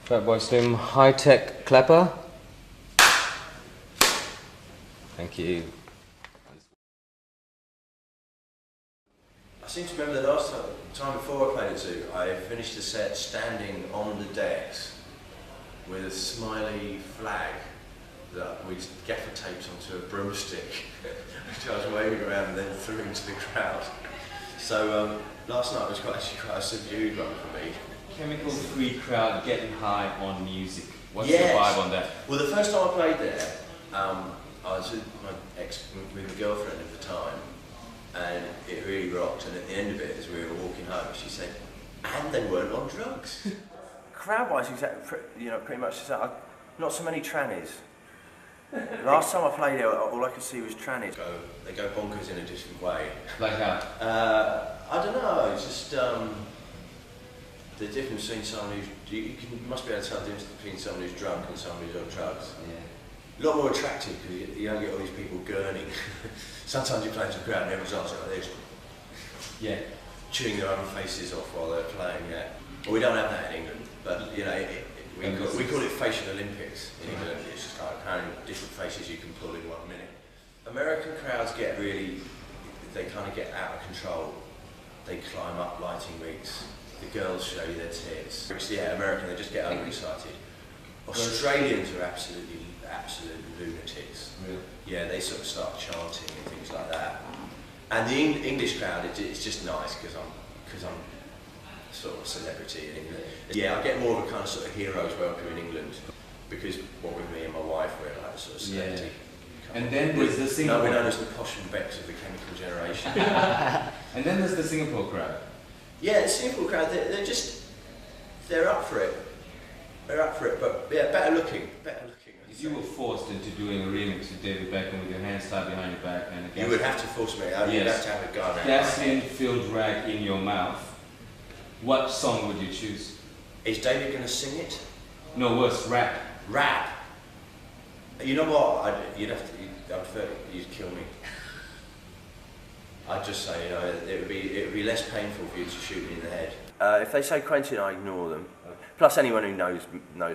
Fatboy Slim high-tech clapper. Thank you. I seem to remember the last time before I played at Zouk, I finished the set standing on the decks with a smiley flag that we gaffer taped onto a broomstick, which I was waving around and then threw into the crowd. So last night was actually quite a subdued one for me. Chemical-free crowd getting high on music. What's Yes. your vibe on that? Well, the first time I played there, I was with my girlfriend at the time, and it really rocked. And at the end of it, as we were walking home, she said, "And they weren't on drugs." Crowd-wise, pretty much. Not so many trannies. Last time I played there, all I could see was trannies. They go bonkers in a different way. Like how? I don't know. It's just the difference between someone who's must be able to tell the difference between someone who's drunk and someone who's on drugs. Yeah. A lot more attractive because you don't get all these people gurning. Sometimes you play to a crowd and everyone's also like this. Yeah. Chewing their own faces off while they're playing, yeah. Well, we don't have that in England, but you know, we call it facial Olympics in England. It's just like how many different faces you can pull in 1 minute. American crowds get really, they kind of get out of control. They climb up lighting rigs. The girls show you their tits. Yeah, American, they just get overexcited. Australians are absolute lunatics. Really? Yeah, they sort of start chanting and things like that. And the English crowd, it's just nice because I'm sort of a celebrity in England. Yeah, I get more of a kind of sort of hero's welcome in England because with me and my wife, we're like a sort of celebrity. Yeah. And then there's the Singapore. No, we're known as the posh and becks of the chemical generation. And then there's the Singapore crowd. Yeah, the Singapore crowd, they're up for it. They're up for it, but yeah, better looking. You were forced into doing a remix with David Beckham with your hands tied behind your back and a You would have to force me. You'd have to have a gun out. gasoline-filled rag in your mouth. What song would you choose? Is David going to sing it? No, worse, rap. Rap. You know what? You'd kill me. I'd just say, you know, it would be less painful for you to shoot me in the head. If they say Quentin, I ignore them. Plus, anyone who knows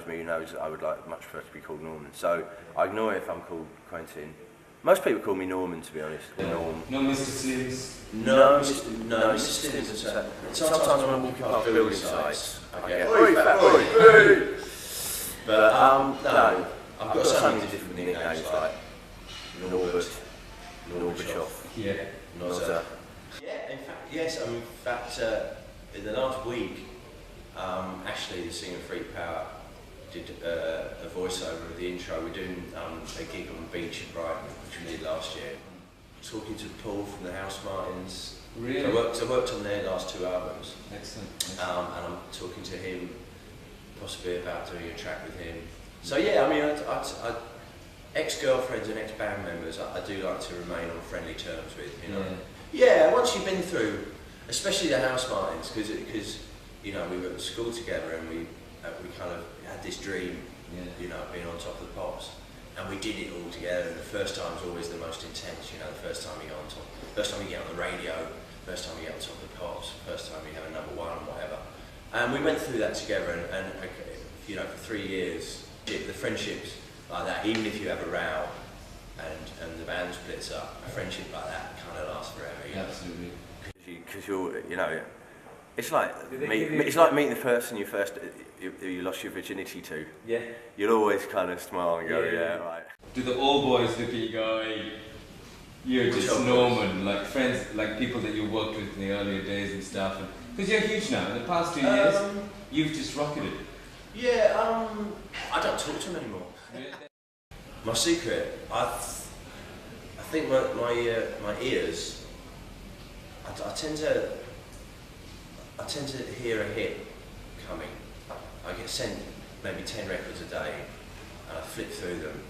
me knows that I would much prefer to be called Norman. So I ignore it if I'm called Quentin. Most people call me Norman, to be honest. Norm. No, Mr. Slims. No, Mr. Slims. Sometimes when I'm walking past building sites, I get "Oi, Fatboy!" But no, I've got so many different nicknames like Norbert, Norbachoff, Yeah. Nozza. Yeah, in fact, yes. In fact, in the last week, Ashley, the singer of Freak Power, did a voiceover of the intro. We're doing a gig on the beach at Brighton, which we did last year. Talking to Paul from the House Martins. Really? I worked on their last 2 albums. Excellent. And I'm talking to him, possibly about doing a track with him. So yeah, I mean, I ex-girlfriends and ex-band members, I do like to remain on friendly terms with, you know. Yeah, once you've been through, especially the House Martins, because you know, we were at school together and we kind of had this dream, you know, being on top of the pops. And we did it all together, and the first time's always the most intense, you know, the first time you get on top, first time you get on the radio, first time you get on top of the pops, first time you have a #1 or whatever. And we went through that together, and you know, for 3 years, the friendships like that, even if you have a row and the band splits up, a friendship like that kind of lasts forever. You know? Absolutely. Because you know, it's like meeting the person you lost your virginity to. Yeah. You'll always kind of smile and go, yeah, right. Do the old boys look at you and go, hey, you're just Norman, like friends, like people that you worked with in the earlier days and stuff? Because you're huge now. In the past 2 years, you've just rocketed. Yeah, I don't talk to them anymore. My secret, I think my ears, I tend to hear a hit coming. I get sent maybe 10 records a day, and I flip through them,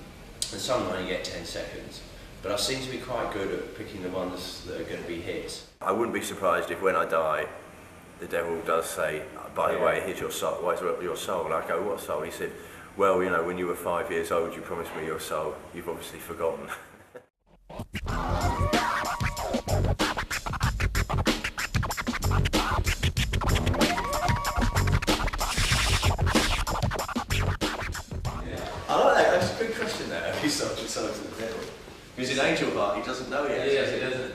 and some only get 10 seconds. But I seem to be quite good at picking the ones that are going to be hits. I wouldn't be surprised if when I die, the devil does say, by the way, here's your soul. Where's your soul? And I go, what soul? He said, well, you know, when you were 5 years old, you promised me your soul. You've obviously forgotten. He's in Angel Heart, he doesn't know yet. Yes, he doesn't.